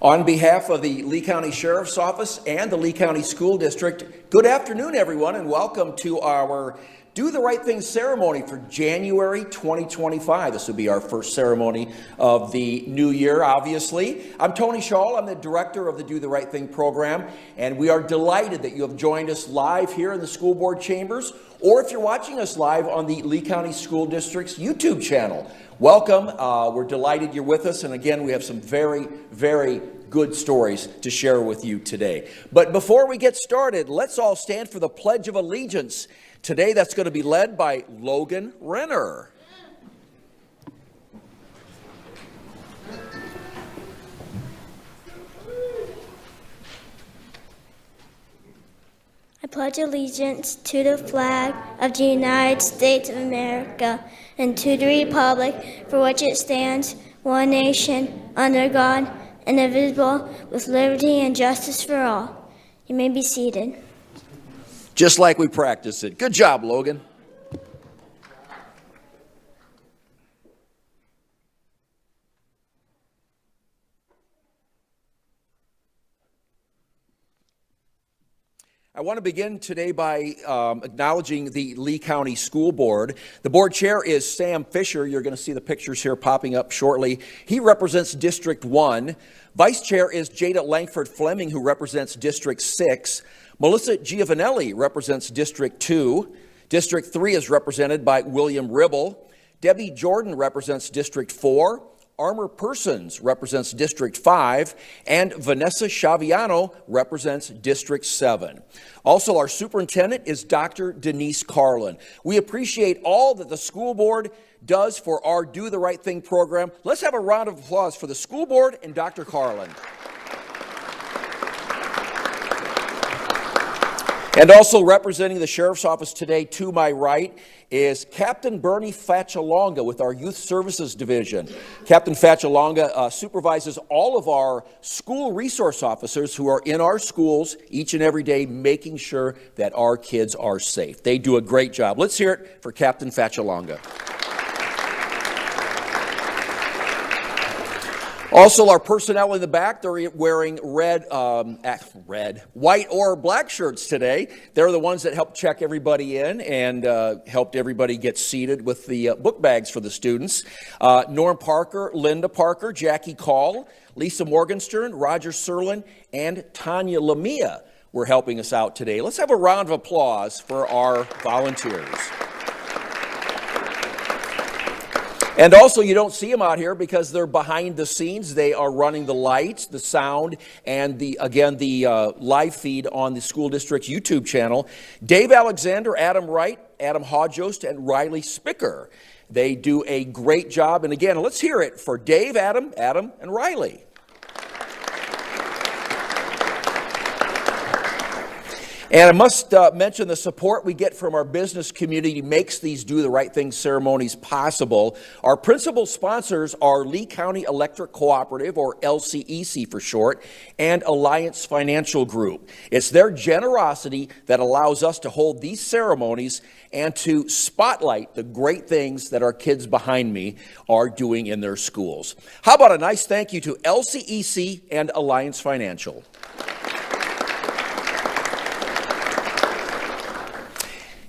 On behalf of the Lee County Sheriff's Office and the Lee County School District, good afternoon, everyone, and welcome to our Do the Right Thing ceremony for January 2025. This will be our first ceremony of the new year, obviously. I'm Tony Schall. I'm the director of the Do the Right Thing program, and we are delighted that you have joined us live here in the school board chambers, or if you're watching us live on the Lee County School District's YouTube channel. Welcome. We're delighted you're with us, and again, we have some very, very good stories to share with you today. But before we get started, let's all stand for the Pledge of Allegiance. Today, that's going to be led by Logan Renner. I pledge allegiance to the flag of the United States of America and to the republic for which it stands, one nation, under God, indivisible, with liberty and justice for all. You may be seated. Just like we practiced it. Good job, Logan. I want to begin today by acknowledging the Lee County School Board. The board chair is Sam Fisher. You're going to see the pictures here popping up shortly. He represents District 1. Vice chair is Jada Langford Fleming, who represents District 6. Melissa Giovanelli represents District 2. District 3 is represented by William Ribble. Debbie Jordan represents District 4. Armor Persons represents District 5, and Vanessa Chaviano represents District 7. Also, our superintendent is Dr. Denise Carlin. We appreciate all that the school board does for our Do the Right Thing program. Let's have a round of applause for the school board and Dr. Carlin. And also representing the Sheriff's Office today to my right is Captain Bernie Fachalonga with our Youth Services Division. Captain Fachalonga supervises all of our school resource officers who are in our schools each and every day making sure that our kids are safe. They do a great job. Let's hear it for Captain Fachalonga. Also, our personnel in the back, they're wearing white or black shirts today. They're the ones that helped check everybody in and helped everybody get seated with the book bags for the students. Norm Parker, Linda Parker, Jackie Call, Lisa Morgenstern, Roger Serlin, and Tanya Lamia were helping us out today. Let's have a round of applause for our volunteers. And also, you don't see them out here because they're behind the scenes. They are running the lights, the sound, and the live feed on the school district's YouTube channel. Dave Alexander, Adam Wright, Adam Hodjost, and Riley Spicker. They do a great job. And again, let's hear it for Dave, Adam, and Riley. And I must mention the support we get from our business community makes these Do the Right Thing ceremonies possible. Our principal sponsors are Lee County Electric Cooperative, or LCEC for short, and Alliance Financial Group. It's their generosity that allows us to hold these ceremonies and to spotlight the great things that our kids behind me are doing in their schools. How about a nice thank you to LCEC and Alliance Financial?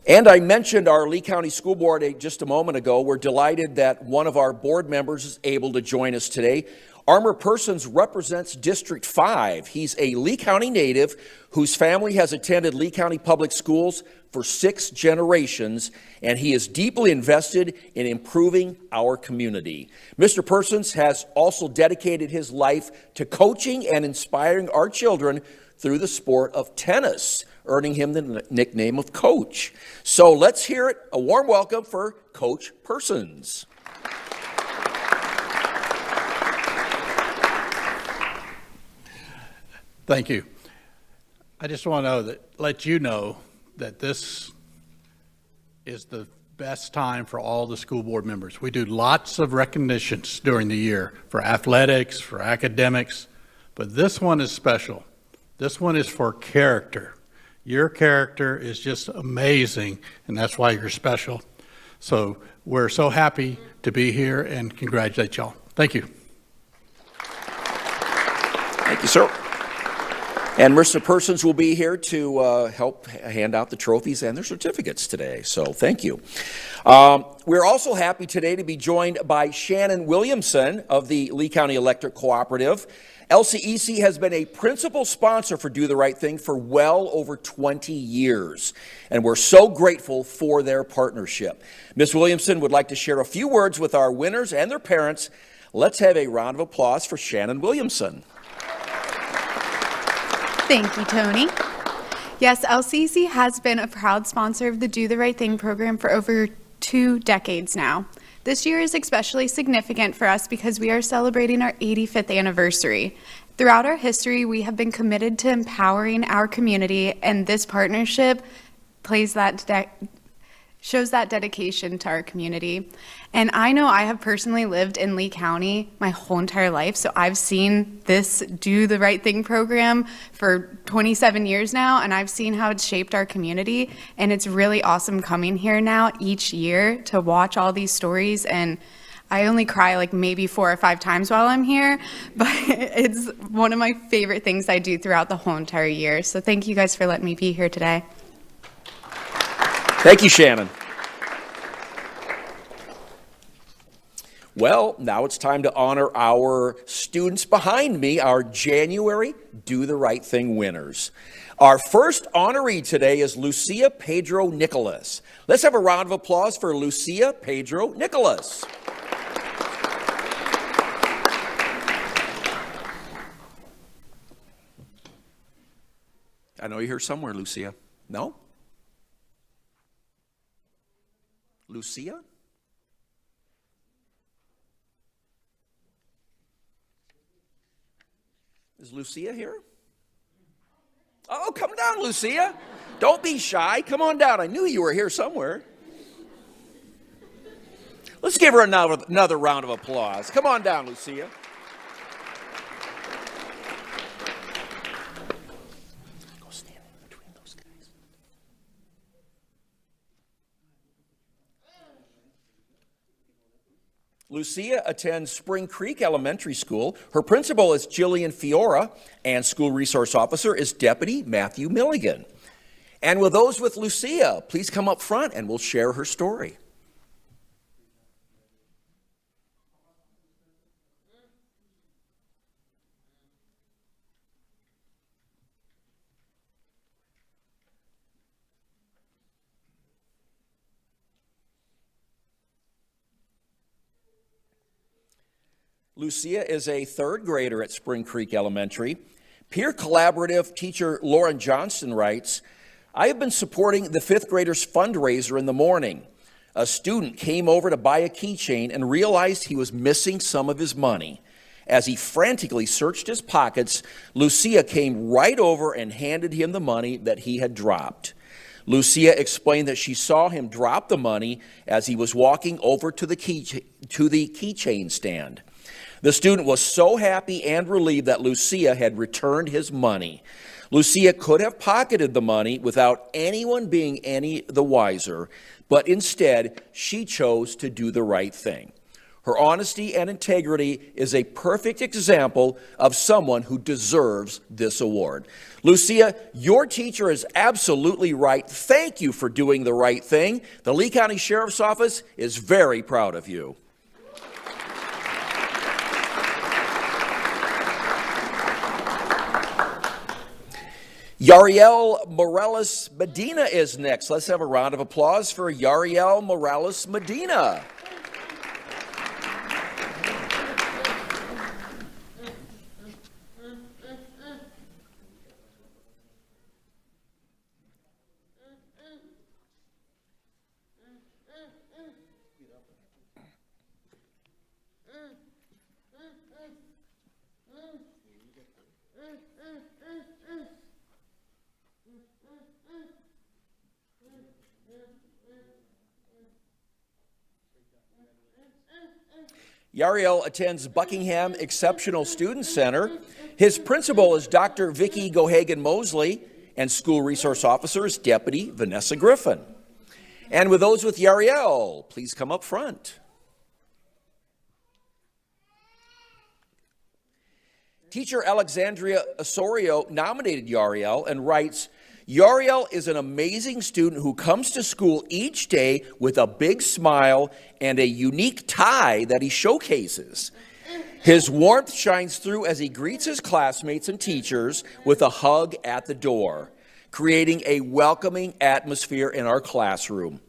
And I mentioned our Lee County School Board just a moment ago. We're delighted that one of our board members is able to join us today. Armor Persons represents District 5. He's a Lee County native whose family has attended Lee County Public Schools for 6 generations, and he is deeply invested in improving our community. Mr. Persons has also dedicated his life to coaching and inspiring our children through the sport of tennis, earning him the nickname of Coach. So let's hear it. A warm welcome for Coach Persons. Thank you. I just want to let you know that this is the best time for all the school board members. We do lots of recognitions during the year for athletics, for academics, but this one is special. This one is for character. Your character is just amazing, and that's why you're special. So we're so happy to be here and congratulate y'all. Thank you. Thank you, sir. And Marissa Persons will be here to help hand out the trophies and their certificates today, so thank you. We're also happy today to be joined by Shannon Williamson of the Lee County Electric Cooperative. LCEC has been a principal sponsor for Do the Right Thing for well over 20 years, and we're so grateful for their partnership. Ms. Williamson would like to share a few words with our winners and their parents. Let's have a round of applause for Shannon Williamson. Thank you, Tony. Yes, LCC has been a proud sponsor of the Do the Right Thing program for over 2 decades now. This year is especially significant for us because we are celebrating our 85th anniversary. Throughout our history, we have been committed to empowering our community, and this partnership shows that dedication to our community. And I know I have personally lived in Lee County my whole entire life, so I've seen this Do the Right Thing program for 27 years now, and I've seen how it's shaped our community, and it's really awesome coming here now each year to watch all these stories. And I only cry like maybe 4 or 5 times while I'm here, but it's one of my favorite things I do throughout the whole entire year. So thank you guys for letting me be here today. Thank you, Shannon. Well, now it's time to honor our students behind me, our January Do the Right Thing winners. Our first honoree today is Lucia Pedro Nicholas. Let's have a round of applause for Lucia Pedro Nicholas. I know you're here somewhere, Lucia. No? Lucia? Is Lucia here? Oh, come down, Lucia. Don't be shy. Come on down. I knew you were here somewhere. Let's give her another round of applause. Come on down, Lucia. Go stand in between those guys. Lucia attends Spring Creek Elementary School. Her principal is Jillian Fiora, and school resource officer is Deputy Matthew Milligan. And with those with Lucia, please come up front and we'll share her story. Lucia is a 3rd grader at Spring Creek Elementary. Peer collaborative teacher Lauren Johnston writes, I have been supporting the 5th graders fundraiser in the morning. A student came over to buy a keychain and realized he was missing some of his money. As he frantically searched his pockets, Lucia came right over and handed him the money that he had dropped. Lucia explained that she saw him drop the money as he was walking over to the keychain stand. The student was so happy and relieved that Lucia had returned his money. Lucia could have pocketed the money without anyone being any the wiser, but instead she chose to do the right thing. Her honesty and integrity is a perfect example of someone who deserves this award. Lucia, your teacher is absolutely right. Thank you for doing the right thing. The Lee County Sheriff's Office is very proud of you. Yariel Morales Medina is next. Let's have a round of applause for Yariel Morales Medina. Yariel attends Buckingham Exceptional Student Center. His principal is Dr. Vicki Gohagan Mosley, and school resource officer is Deputy Vanessa Griffin. And with those with Yariel, please come up front. Teacher Alexandria Osorio nominated Yariel and writes, Yariel is an amazing student who comes to school each day with a big smile and a unique tie that he showcases. His warmth shines through as he greets his classmates and teachers with a hug at the door, creating a welcoming atmosphere in our classroom.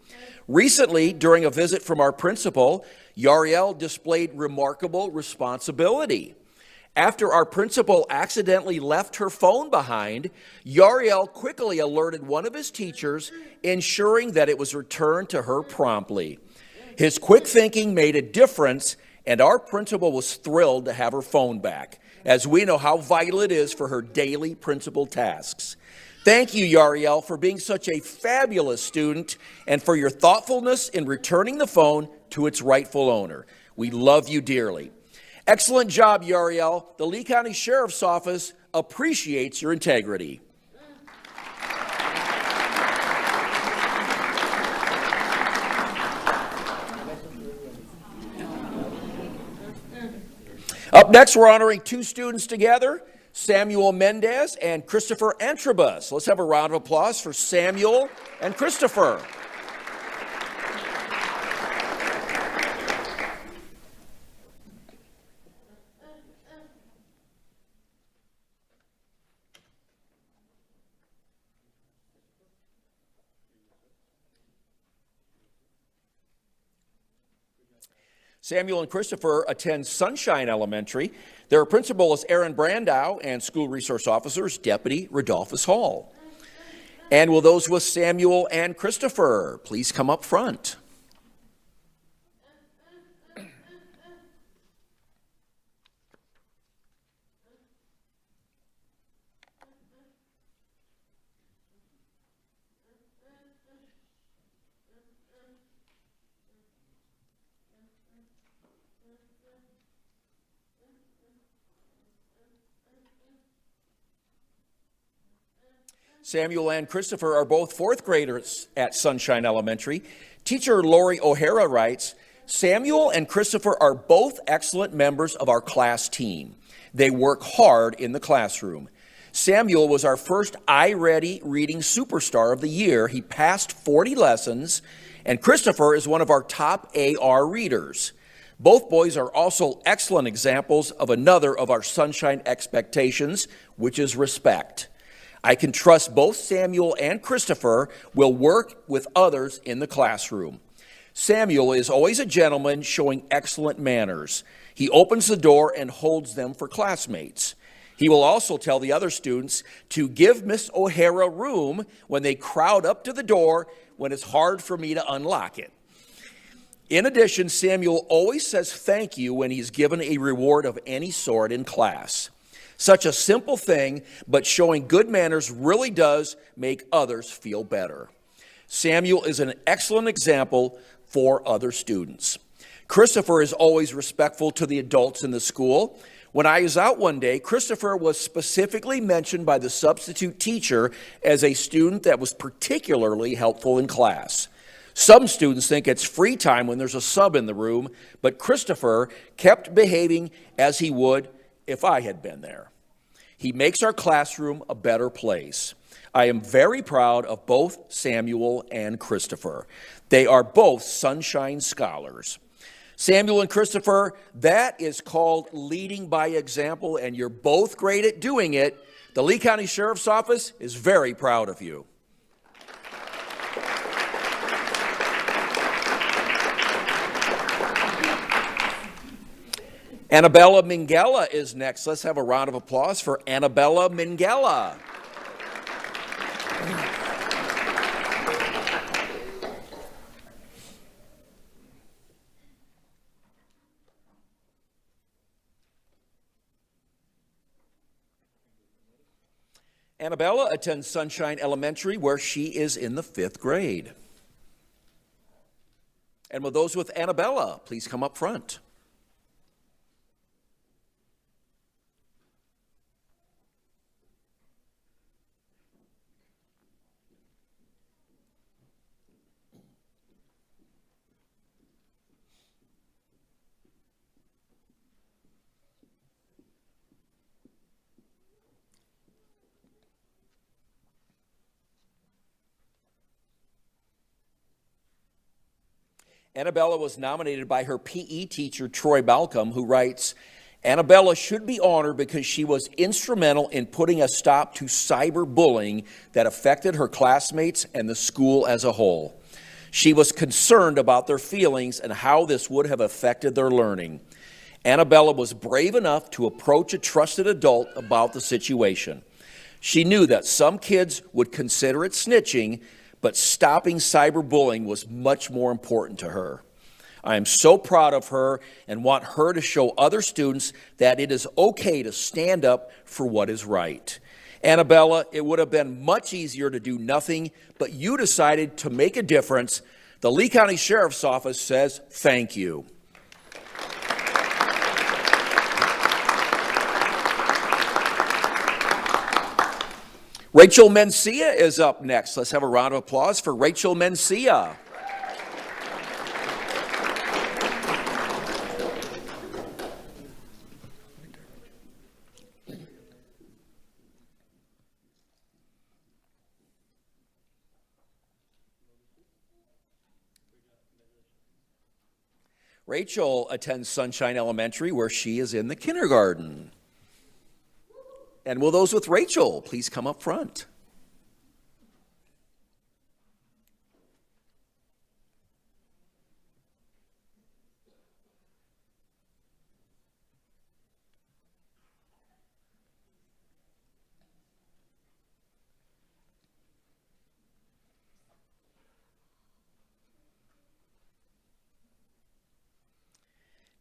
Recently, during a visit from our principal, Yariel displayed remarkable responsibility. After our principal accidentally left her phone behind, Yariel quickly alerted one of his teachers, ensuring that it was returned to her promptly. His quick thinking made a difference, and our principal was thrilled to have her phone back, as we know how vital it is for her daily principal tasks. Thank you, Yariel, for being such a fabulous student and for your thoughtfulness in returning the phone to its rightful owner. We love you dearly. Excellent job, Yariel. The Lee County Sheriff's Office appreciates your integrity. Up next, we're honoring two students together, Samuel Mendez and Christopher Antrobus. Let's have a round of applause for Samuel and Christopher. Samuel and Christopher attend Sunshine Elementary. Their principal is Aaron Brandow, and school resource officers Deputy Rodolphus Hall. And will those with Samuel and Christopher please come up front? Samuel and Christopher are both fourth graders at Sunshine Elementary. Teacher Lori O'Hara writes, Samuel and Christopher are both excellent members of our class team. They work hard in the classroom. Samuel was our first iReady reading superstar of the year. He passed 40 lessons, and Christopher is one of our top AR readers. Both boys are also excellent examples of another of our Sunshine expectations, which is respect. I can trust both Samuel and Christopher will work with others in the classroom. Samuel is always a gentleman, showing excellent manners. He opens the door and holds them for classmates. He will also tell the other students to give Miss O'Hara room when they crowd up to the door when it's hard for me to unlock it. In addition, Samuel always says thank you when he's given a reward of any sort in class. Such a simple thing, but showing good manners really does make others feel better. Samuel is an excellent example for other students. Christopher is always respectful to the adults in the school. When I was out one day, Christopher was specifically mentioned by the substitute teacher as a student that was particularly helpful in class. Some students think it's free time when there's a sub in the room, but Christopher kept behaving as he would if I had been there. He makes our classroom a better place. I am very proud of both Samuel and Christopher. They are both Sunshine Scholars. Samuel and Christopher, that is called leading by example, and you're both great at doing it. The Lee County Sheriff's Office is very proud of you. Annabella Mingela is next. Let's have a round of applause for Annabella Mingela. Annabella attends Sunshine Elementary, where she is in the 5th grade. And will those with Annabella please come up front? Annabella was nominated by her PE teacher, Troy Malcolm, who writes, Annabella should be honored because she was instrumental in putting a stop to cyberbullying that affected her classmates and the school as a whole. She was concerned about their feelings and how this would have affected their learning. Annabella was brave enough to approach a trusted adult about the situation. She knew that some kids would consider it snitching, but stopping cyberbullying was much more important to her. I am so proud of her and want her to show other students that it is okay to stand up for what is right. Annabella, it would have been much easier to do nothing, but you decided to make a difference. The Lee County Sheriff's Office says thank you. Rachel Mencia is up next. Let's have a round of applause for Rachel Mencia. Rachel attends Sunshine Elementary, where she is in the kindergarten. And will those with Rachel please come up front?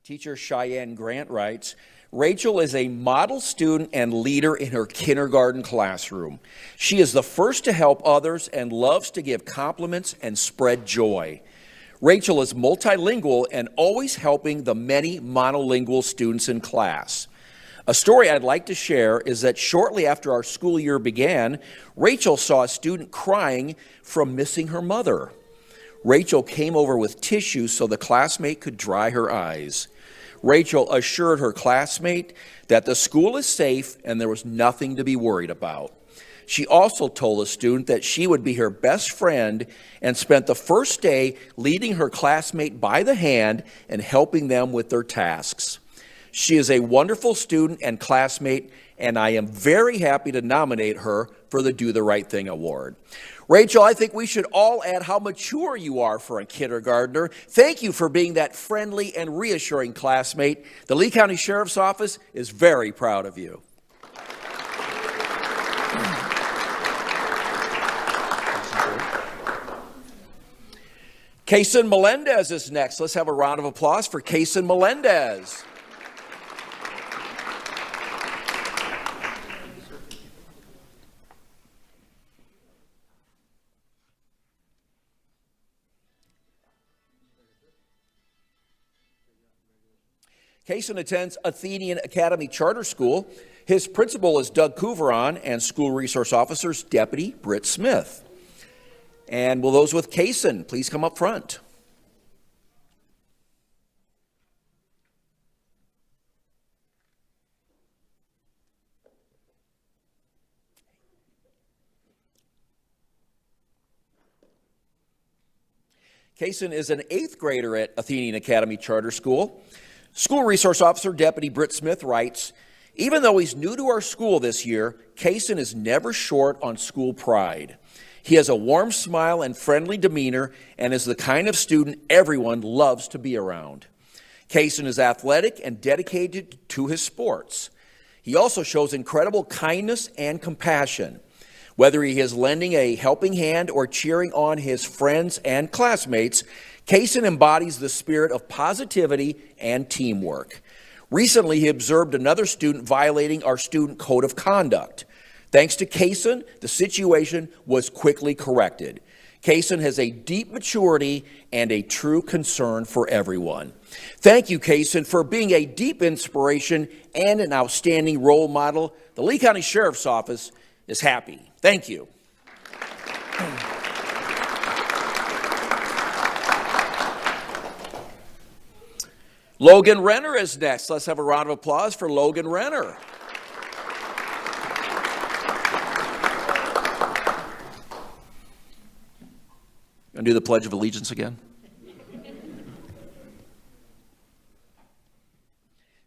Teacher Cheyenne Grant writes, Rachel is a model student and leader in her kindergarten classroom. She is the first to help others and loves to give compliments and spread joy. Rachel is multilingual and always helping the many monolingual students in class. A story I'd like to share is that shortly after our school year began, Rachel saw a student crying from missing her mother. Rachel came over with tissue so the classmate could dry her eyes. Rachel assured her classmate that the school is safe and there was nothing to be worried about. She also told the student that she would be her best friend and spent the first day leading her classmate by the hand and helping them with their tasks. She is a wonderful student and classmate, and I am very happy to nominate her for the Do the Right Thing Award. Rachel, I think we should all add how mature you are for a kindergartner. Thank you for being that friendly and reassuring classmate. The Lee County Sheriff's Office is very proud of you. Kaysen Melendez is next. Let's have a round of applause for Kaysen Melendez. Kaysen attends Athenian Academy Charter School. His principal is Doug Couveron and School Resource Officer's Deputy Britt Smith. And will those with Kaysen please come up front? Kaysen is an 8th grader at Athenian Academy Charter School. School Resource Officer Deputy Britt Smith writes, even though he's new to our school this year, Kaysen is never short on school pride. He has a warm smile and friendly demeanor and is the kind of student everyone loves to be around. Kaysen is athletic and dedicated to his sports. He also shows incredible kindness and compassion. Whether he is lending a helping hand or cheering on his friends and classmates, Kaysen embodies the spirit of positivity and teamwork. Recently, he observed another student violating our student code of conduct. Thanks to Kaysen, the situation was quickly corrected. Kaysen has a deep maturity and a true concern for everyone. Thank you, Kaysen, for being a deep inspiration and an outstanding role model. The Lee County Sheriff's Office is happy. Thank you. Logan Renner is next. Let's have a round of applause for Logan Renner. And do the Pledge of Allegiance again.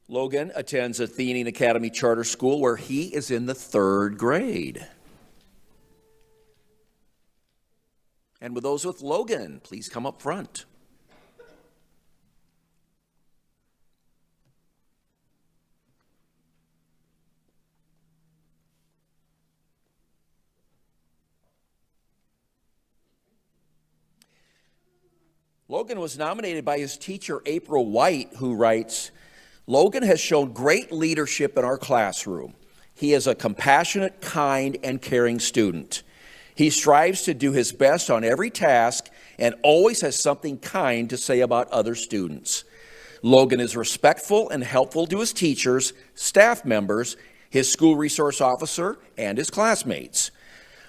Logan attends Athenian Academy Charter School, where he is in the 3rd grade. And with those with Logan, please come up front. Logan was nominated by his teacher, April White, who writes, "Logan has shown great leadership in our classroom. He is a compassionate, kind, and caring student. He strives to do his best on every task and always has something kind to say about other students. Logan is respectful and helpful to his teachers, staff members, his school resource officer, and his classmates."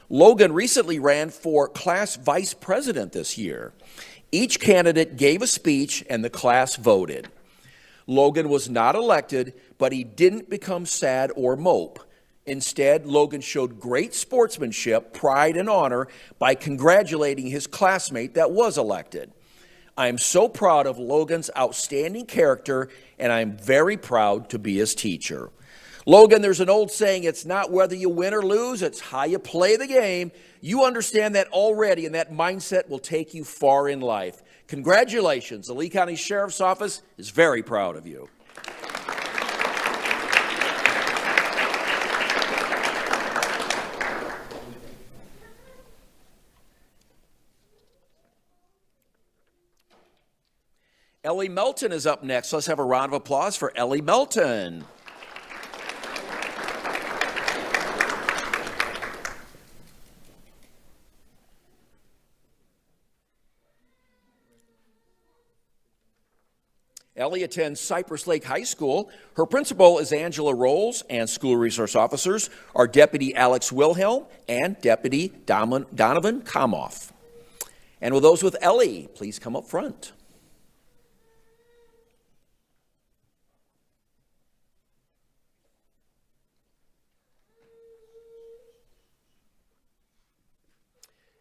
Logan recently ran for class vice president this year. Each candidate gave a speech and the class voted. Logan was not elected, but he didn't become sad or mope. Instead, Logan showed great sportsmanship, pride, and honor by congratulating his classmate that was elected. I am so proud of Logan's outstanding character, and I'm very proud to be his teacher. Logan, there's an old saying, it's not whether you win or lose, it's how you play the game. You understand that already, and that mindset will take you far in life. Congratulations. The Lee County Sheriff's Office is very proud of you. Ellie Melton is up next. Let's have a round of applause for Ellie Melton. Ellie attends Cypress Lake High School. Her principal is Angela Rolls, and school resource officers are Deputy Alex Wilhelm and Deputy Donovan Kamoff. And with those with Ellie, please come up front.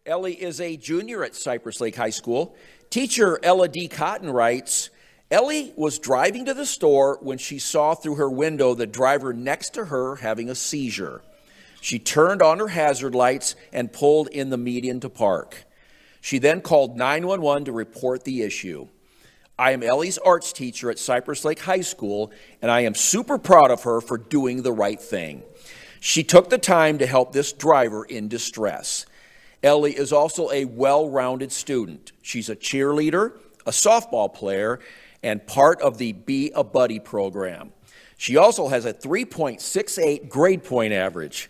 Ellie is a junior at Cypress Lake High School. Teacher Ella D. Cotton writes, Ellie was driving to the store when she saw through her window the driver next to her having a seizure. She turned on her hazard lights and pulled in the median to park. She then called 911 to report the issue. I am Ellie's arts teacher at Cypress Lake High School, and I am super proud of her for doing the right thing. She took the time to help this driver in distress. Ellie is also a well-rounded student. She's a cheerleader, a softball player, and part of the Be a Buddy program. She also has a 3.68 grade point average.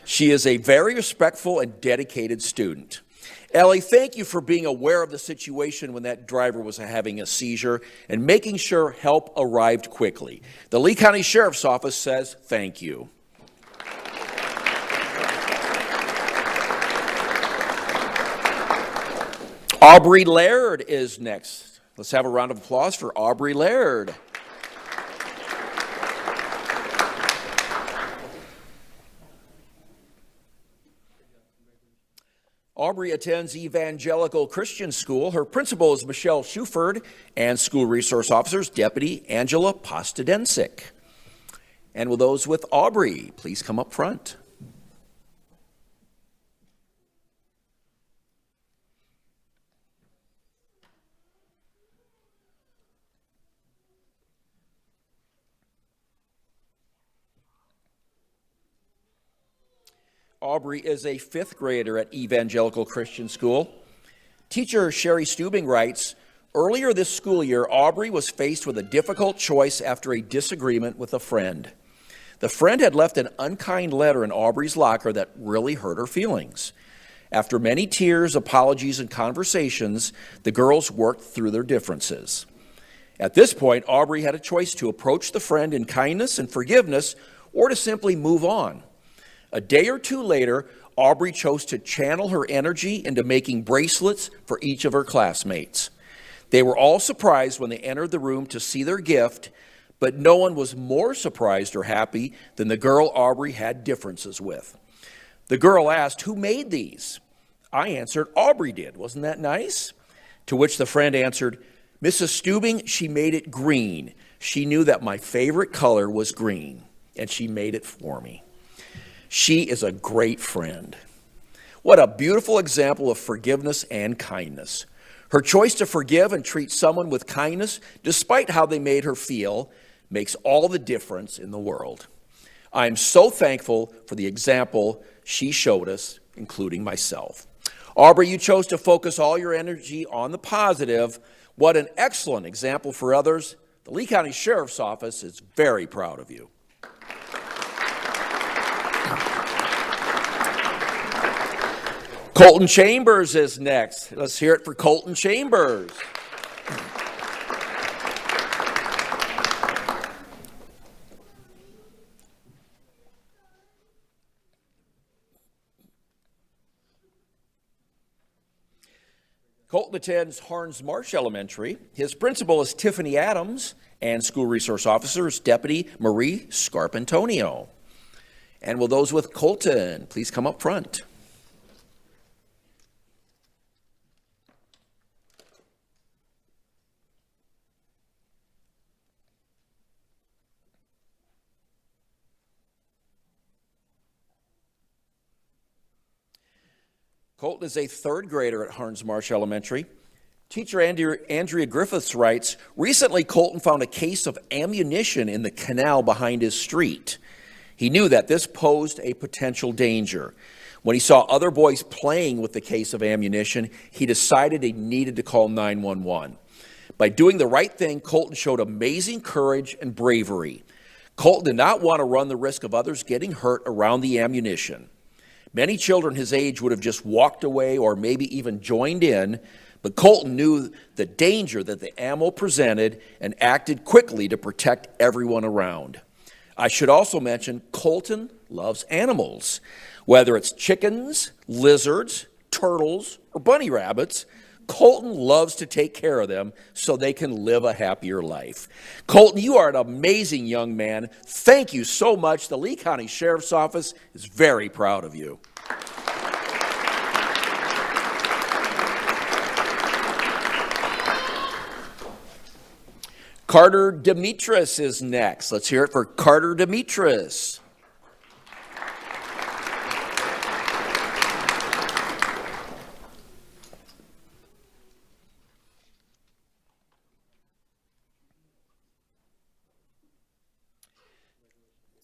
She is a very respectful and dedicated student. Ellie, thank you for being aware of the situation when that driver was having a seizure and making sure help arrived quickly. The Lee County Sheriff's Office says thank you. Aubrey Laird is next. Let's have a round of applause for Aubrey Laird. Aubrey attends Evangelical Christian School. Her principal is Michelle Shuford, and school resource officers, Deputy Angela Postadensik. And with those with Aubrey, please come up front. Aubrey is a 5th grader at Evangelical Christian School. Teacher Sherry Stubing writes, earlier this school year, Aubrey was faced with a difficult choice after a disagreement with a friend. The friend had left an unkind letter in Aubrey's locker that really hurt her feelings. After many tears, apologies, and conversations, the girls worked through their differences. At this point, Aubrey had a choice to approach the friend in kindness and forgiveness or to simply move on. A day or two later, Aubrey chose to channel her energy into making bracelets for each of her classmates. They were all surprised when they entered the room to see their gift, but no one was more surprised or happy than the girl Aubrey had differences with. The girl asked, who made these? I answered, Aubrey did. Wasn't that nice? To which the friend answered, Mrs. Stubing, she made it green. She knew that my favorite color was green, and she made it for me. She is a great friend. What a beautiful example of forgiveness and kindness. Her choice to forgive and treat someone with kindness, despite how they made her feel, makes all the difference in the world. I am so thankful for the example she showed us, including myself. Aubrey, you chose to focus all your energy on the positive. What an excellent example for others. The Lee County Sheriff's Office is very proud of you. Colton Chambers is next. Let's hear it for Colton Chambers. Colton attends Harns Marsh Elementary. His principal is Tiffany Adams, and school resource officer is Deputy Marie Scarpantonio. And will those with Colton please come up front? Colton is a third grader at Harns Marsh Elementary. Teacher Andrea Griffiths writes, recently Colton found a case of ammunition in the canal behind his street. He knew that this posed a potential danger. When he saw other boys playing with the case of ammunition, he decided he needed to call 911. By doing the right thing, Colton showed amazing courage and bravery. Colton did not want to run the risk of others getting hurt around the ammunition. Many children his age would have just walked away or maybe even joined in, but Colton knew the danger that the ammo presented and acted quickly to protect everyone around. I should also mention Colton loves animals. Whether it's chickens, lizards, turtles, or bunny rabbits, Colton loves to take care of them so they can live a happier life. Colton, you are an amazing young man. Thank you so much. The Lee County Sheriff's Office is very proud of you. Carter Demetris is next. Let's hear it for Carter Demetris.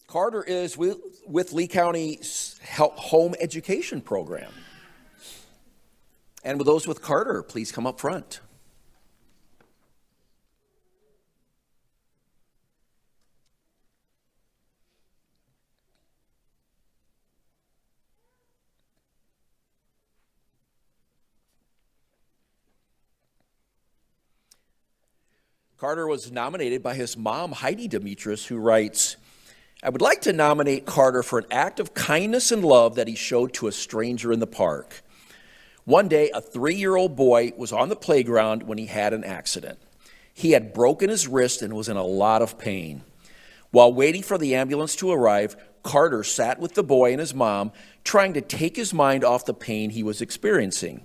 Carter is with Lee County's home education program. And with those with Carter, please come up front. Carter was nominated by his mom, Heidi Demetris, who writes, I would like to nominate Carter for an act of kindness and love that he showed to a stranger in the park. One day, a 3-year-old boy was on the playground when he had an accident. He had broken his wrist and was in a lot of pain. While waiting for the ambulance to arrive, Carter sat with the boy and his mom, trying to take his mind off the pain he was experiencing.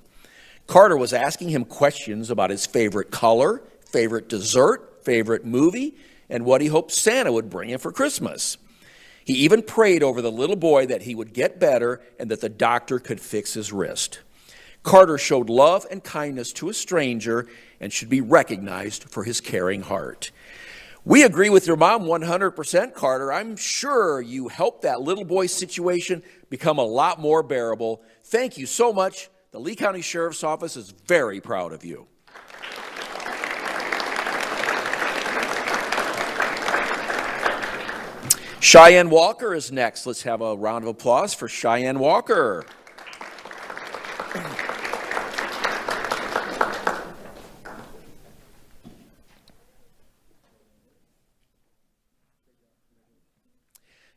Carter was asking him questions about his favorite color, favorite dessert, favorite movie, and what he hoped Santa would bring him for Christmas. He even prayed over the little boy that he would get better and that the doctor could fix his wrist. Carter showed love and kindness to a stranger and should be recognized for his caring heart. We agree with your mom 100%, Carter. I'm sure you helped that little boy's situation become a lot more bearable. Thank you so much. The Lee County Sheriff's Office is very proud of you. Cheyenne Walker is next. Let's have a round of applause for Cheyenne Walker.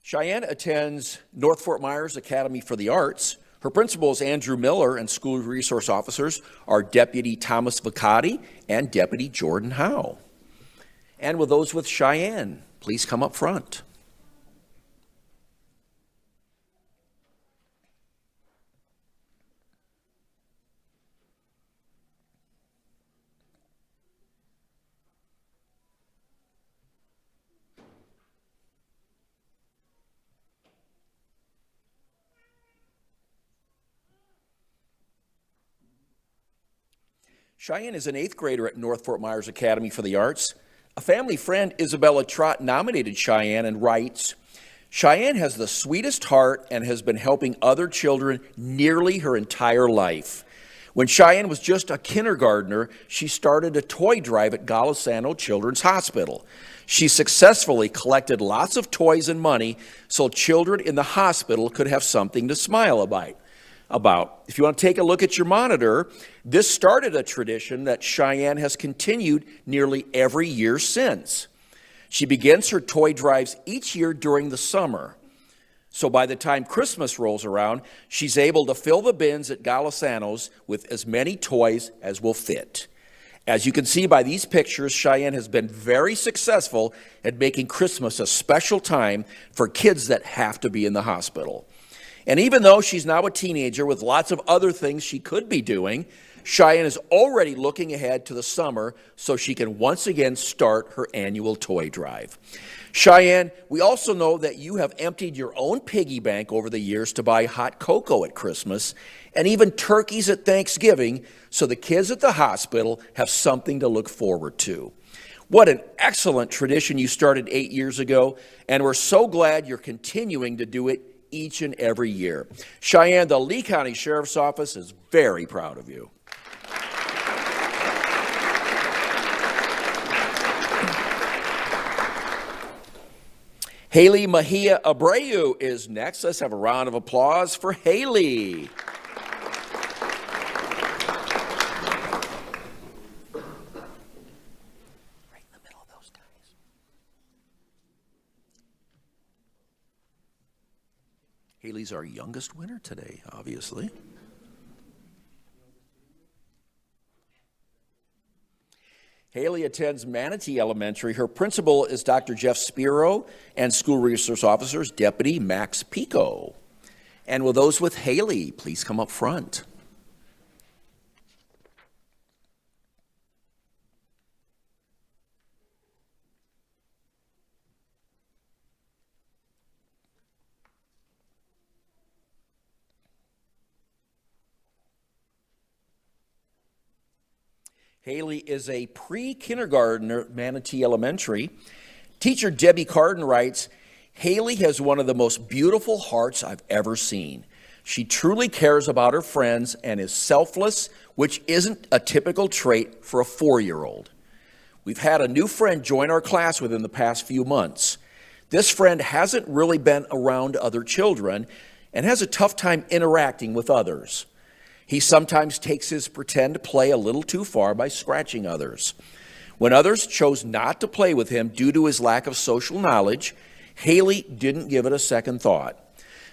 Cheyenne attends North Fort Myers Academy for the Arts. Her principal is Andrew Miller, and school resource officers are Deputy Thomas Vicati and Deputy Jordan Howe. And with those with Cheyenne, please come up front. Cheyenne is an 8th grader at North Fort Myers Academy for the Arts. A family friend, Isabella Trott, nominated Cheyenne and writes, Cheyenne has the sweetest heart and has been helping other children nearly her entire life. When Cheyenne was just a kindergartner, she started a toy drive at Golisano Children's Hospital. She successfully collected lots of toys and money so children in the hospital could have something to smile about. If you want to take a look at your monitor, this started a tradition that Cheyenne has continued nearly every year since. She begins her toy drives each year during the summer. So by the time Christmas rolls around, she's able to fill the bins at Golisano's with as many toys as will fit. As you can see by these pictures, Cheyenne has been very successful at making Christmas a special time for kids that have to be in the hospital. And even though she's now a teenager with lots of other things she could be doing, Cheyenne is already looking ahead to the summer so she can once again start her annual toy drive. Cheyenne, we also know that you have emptied your own piggy bank over the years to buy hot cocoa at Christmas and even turkeys at Thanksgiving so the kids at the hospital have something to look forward to. What an excellent tradition you started 8 years ago, and we're so glad you're continuing to do it each and every year. Cheyenne, the Lee County Sheriff's Office is very proud of you. Haley Mejia Abreu is next. Let's have a round of applause for Haley. Right in the middle of those guys. Haley's our youngest winner today, obviously. Haley attends Manatee Elementary. Her principal is Dr. Jeff Spiro, and school resource officers Deputy Max Pico. And will those with Haley please come up front? Haley is a pre-kindergartner at Manatee Elementary. Teacher Debbie Carden writes, Haley has one of the most beautiful hearts I've ever seen. She truly cares about her friends and is selfless, which isn't a typical trait for a 4-year-old. We've had a new friend join our class within the past few months. This friend hasn't really been around other children and has a tough time interacting with others. He sometimes takes his pretend play a little too far by scratching others. When others chose not to play with him due to his lack of social knowledge, Haley didn't give it a second thought.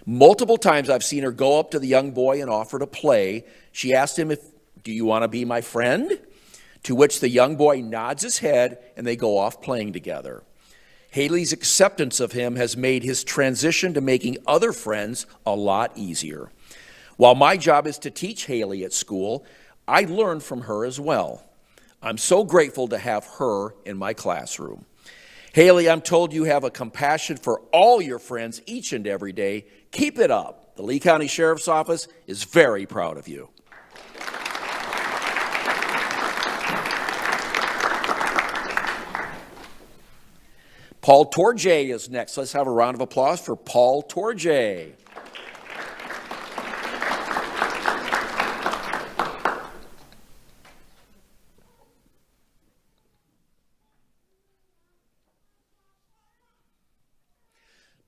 Multiple times I've seen her go up to the young boy and offer to play. She asked him, do you want to be my friend? To which the young boy nods his head and they go off playing together. Haley's acceptance of him has made his transition to making other friends a lot easier. While my job is to teach Haley at school, I learn from her as well. I'm so grateful to have her in my classroom. Haley, I'm told you have a compassion for all your friends each and every day. Keep it up. The Lee County Sheriff's Office is very proud of you. Paul Torjay is next. Let's have a round of applause for Paul Torjay.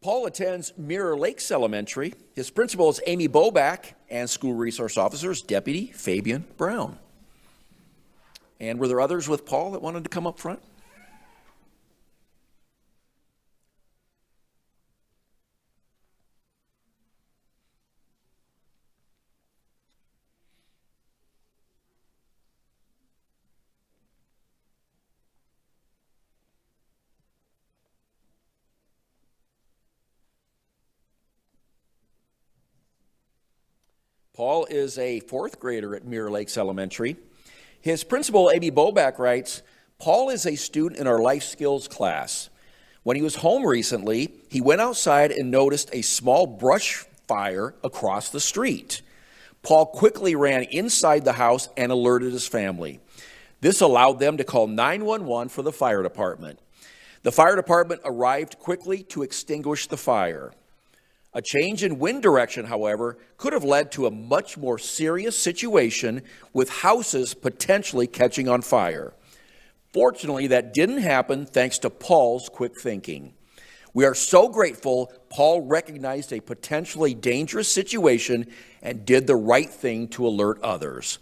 Paul attends Mirror Lakes Elementary. His principal is Amy Boback, and school resource officers Deputy Fabian Brown. And were there others with Paul that wanted to come up front? Paul is a 4th grader at Mirror Lakes Elementary. His principal, Amy Boback, writes, Paul is a student in our life skills class. When he was home recently, he went outside and noticed a small brush fire across the street. Paul quickly ran inside the house and alerted his family. This allowed them to call 911 for the fire department. The fire department arrived quickly to extinguish the fire. A change in wind direction, however, could have led to a much more serious situation with houses potentially catching on fire. Fortunately, that didn't happen thanks to Paul's quick thinking. We are so grateful Paul recognized a potentially dangerous situation and did the right thing to alert others.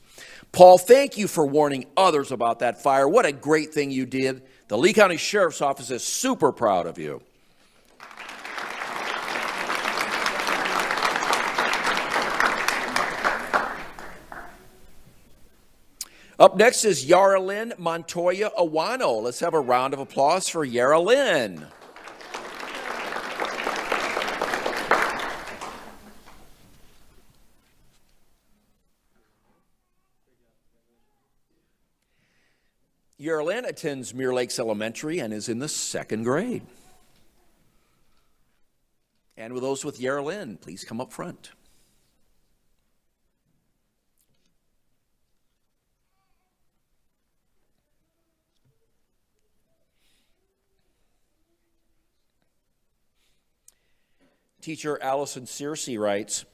Paul, thank you for warning others about that fire. What a great thing you did. The Lee County Sheriff's Office is super proud of you. Up next is Yaralyn Montoya Awano. Let's have a round of applause for Yaralyn. Yaralyn attends Mirror Lakes Elementary and is in the 2nd grade. And with those with Yaralyn, please come up front. Teacher Allison Searcy writes,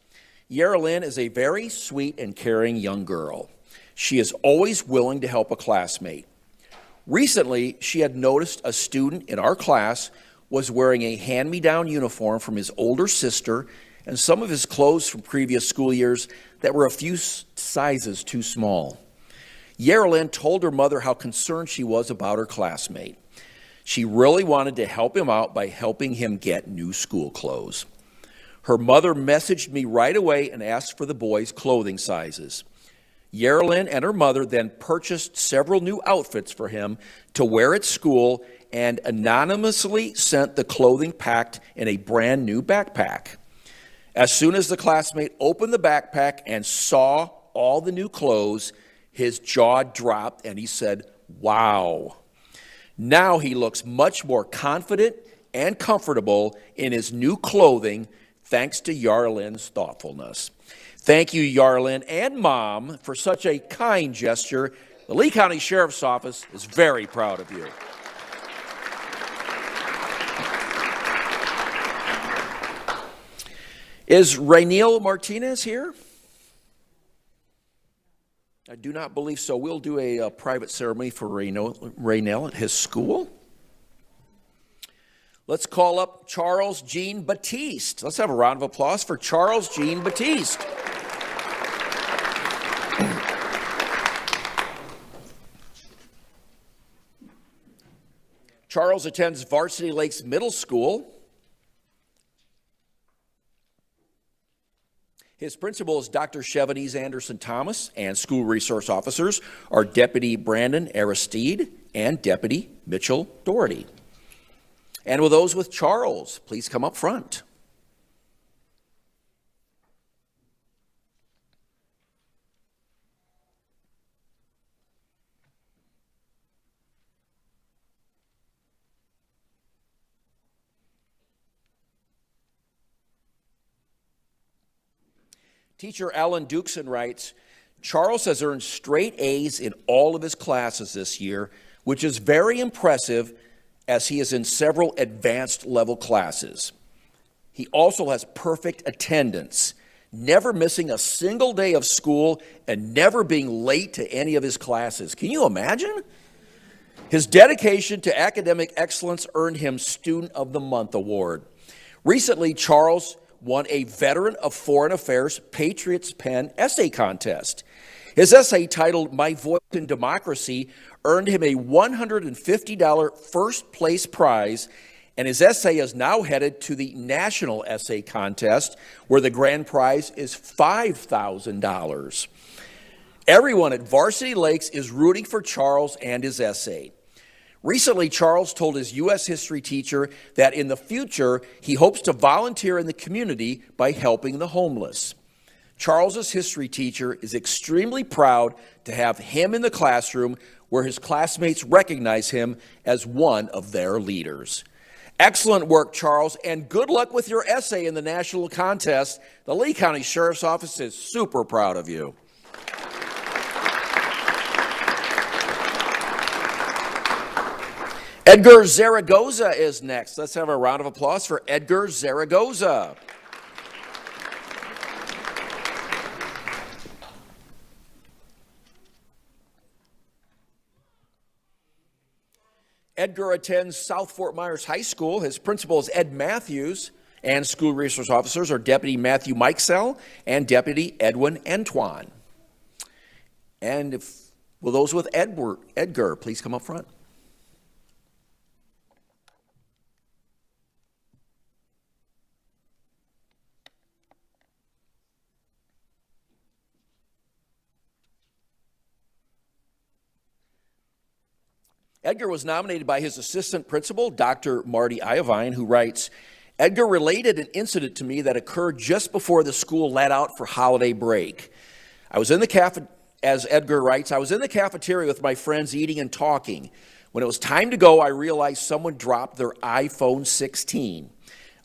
Yaralyn is a very sweet and caring young girl. She is always willing to help a classmate. Recently, she had noticed a student in our class was wearing a hand-me-down uniform from his older sister and some of his clothes from previous school years that were a few sizes too small. Yaralyn told her mother how concerned she was about her classmate. She really wanted to help him out by helping him get new school clothes. Her mother messaged me right away and asked for the boy's clothing sizes. Yaralyn and her mother then purchased several new outfits for him to wear at school and anonymously sent the clothing packed in a brand new backpack. As soon as the classmate opened the backpack and saw all the new clothes, his jaw dropped and he said, "Wow." Now he looks much more confident and comfortable in his new clothing thanks to Yaralyn's thoughtfulness. Thank you, Yaralyn and Mom, for such a kind gesture. The Lee County Sheriff's Office is very proud of you. Is Yiel Martinez here? I do not believe so. We'll do a private ceremony for Yiel at his school. Let's call up Charles Jean Batiste. Let's have a round of applause for Charles Jean Batiste. Charles attends Varsity Lakes Middle School. His principal is Dr. Chevenese Anderson Thomas, and school resource officers are Deputy Brandon Aristide and Deputy Mitchell Doherty. And with those with Charles, please come up front. Teacher Alan Dukeson writes, Charles has earned straight A's in all of his classes this year, which is very impressive as he is in several advanced level classes. He also has perfect attendance, never missing a single day of school and never being late to any of his classes. Can you imagine? His dedication to academic excellence earned him Student of the Month award. Recently, Charles won a Veteran of Foreign Affairs Patriots Pen essay contest. His essay, titled My Voice in Democracy, earned him a $150 first place prize, and his essay is now headed to the National Essay Contest, where the grand prize is $5,000. Everyone at Varsity Lakes is rooting for Charles and his essay. Recently, Charles told his U.S. history teacher that in the future, he hopes to volunteer in the community by helping the homeless. Charles's history teacher is extremely proud to have him in the classroom where his classmates recognize him as one of their leaders. Excellent work, Charles, and good luck with your essay in the national contest. The Lee County Sheriff's Office is super proud of you. Edgar Zaragoza is next. Let's have a round of applause for Edgar Zaragoza. Edgar attends South Fort Myers High School. His principal is Ed Matthews, and school resource officers are Deputy Matthew Mikesell and Deputy Edwin Antoine. And will those with Edgar please come up front? Edgar was nominated by his assistant principal, Dr. Marty Iovine, who writes, Edgar related an incident to me that occurred just before the school let out for holiday break. As Edgar writes, I was in the cafeteria with my friends eating and talking. When it was time to go, I realized someone dropped their iPhone 16.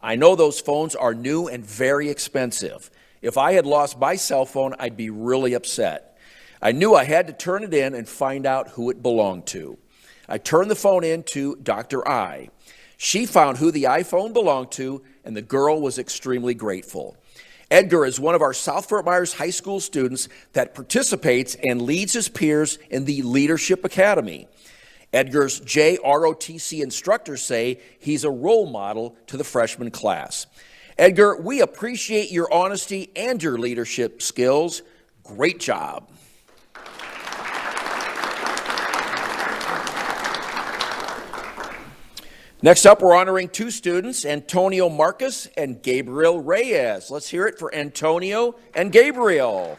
I know those phones are new and very expensive. If I had lost my cell phone, I'd be really upset. I knew I had to turn it in and find out who it belonged to. I turned the phone in to Dr. I. She found who the iPhone belonged to, and the girl was extremely grateful. Edgar is one of our South Fort Myers High School students that participates and leads his peers in the Leadership Academy. Edgar's JROTC instructors say he's a role model to the freshman class. Edgar, we appreciate your honesty and your leadership skills. Great job. Next up, we're honoring two students, Antonio Marcus and Gabriel Reyes. Let's hear it for Antonio and Gabriel.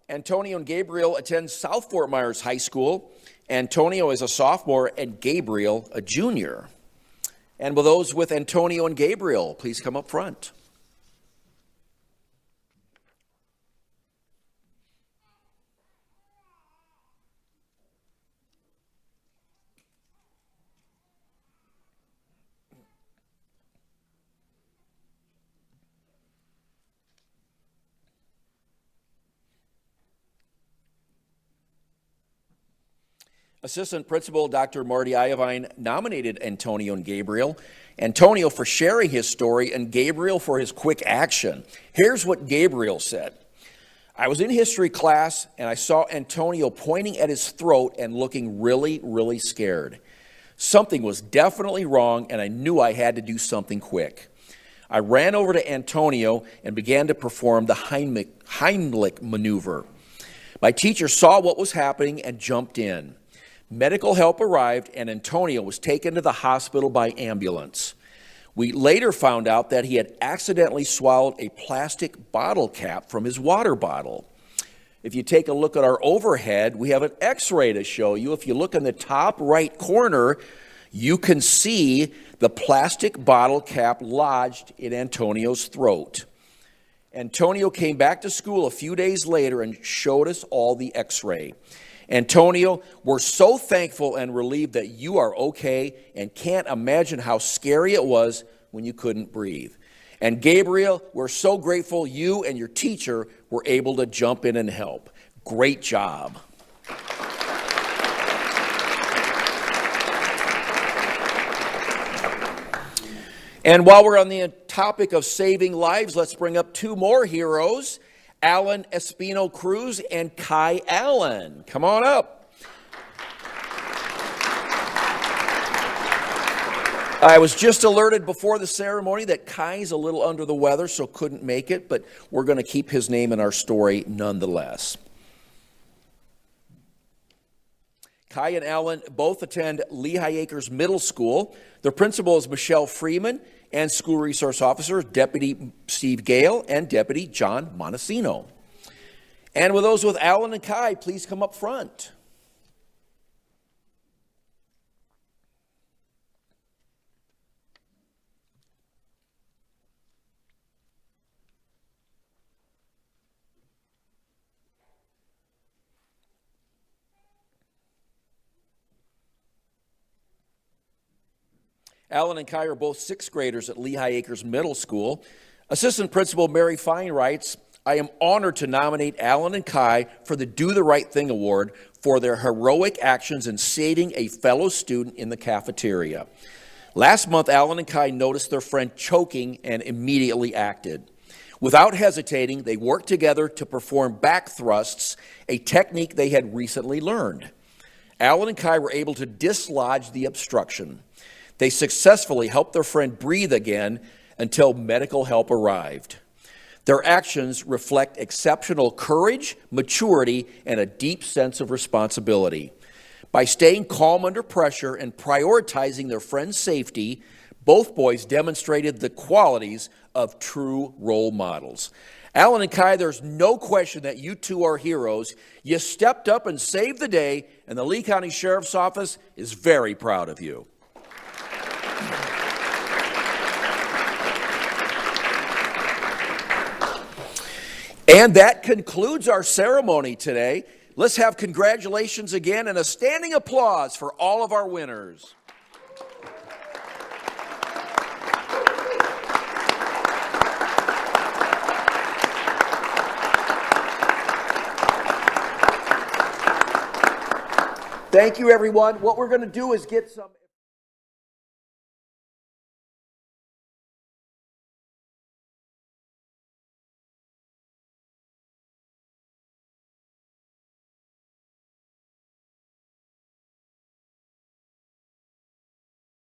Antonio and Gabriel attend South Fort Myers High School. Antonio is a sophomore and Gabriel a junior. And will those with Antonio and Gabriel please come up front? Assistant Principal Dr. Marty Iovine nominated Antonio and Gabriel. Antonio for sharing his story and Gabriel for his quick action. Here's what Gabriel said. I was in history class and I saw Antonio pointing at his throat and looking really, really scared. Something was definitely wrong and I knew I had to do something quick. I ran over to Antonio and began to perform the Heimlich maneuver. My teacher saw what was happening and jumped in. Medical help arrived and Antonio was taken to the hospital by ambulance. We later found out that he had accidentally swallowed a plastic bottle cap from his water bottle. If you take a look at our overhead, we have an x-ray to show you. If you look in the top right corner, you can see the plastic bottle cap lodged in Antonio's throat. Antonio came back to school a few days later and showed us all the x-ray. Antonio, we're so thankful and relieved that you are okay and can't imagine how scary it was when you couldn't breathe. And Gabriel, we're so grateful you and your teacher were able to jump in and help. Great job. And while we're on the topic of saving lives, let's bring up two more heroes. Allan Espino Cruz and Kai Allen. Come on up. I was just alerted before the ceremony that Kai's a little under the weather, so couldn't make it, but we're going to keep his name in our story nonetheless. Kai and Allen both attend Lehigh Acres Middle School. Their principal is Michelle Freeman, and school resource officers Deputy Steve Gale and Deputy John Montesino. And with those with Allan and Kai, please come up front. Allan and Kai are both sixth graders at Lehigh Acres Middle School. Assistant Principal Mary Fine writes, I am honored to nominate Allan and Kai for the Do the Right Thing Award for their heroic actions in saving a fellow student in the cafeteria. Last month, Allan and Kai noticed their friend choking and immediately acted. Without hesitating, they worked together to perform back thrusts, a technique they had recently learned. Allan and Kai were able to dislodge the obstruction. They successfully helped their friend breathe again until medical help arrived. Their actions reflect exceptional courage, maturity, and a deep sense of responsibility. By staying calm under pressure and prioritizing their friend's safety, both boys demonstrated the qualities of true role models. Allan and Kai, there's no question that you two are heroes. You stepped up and saved the day, and the Lee County Sheriff's Office is very proud of you. And that concludes our ceremony today. Let's have congratulations again and a standing applause for all of our winners. Thank you, everyone. What we're going to do is get some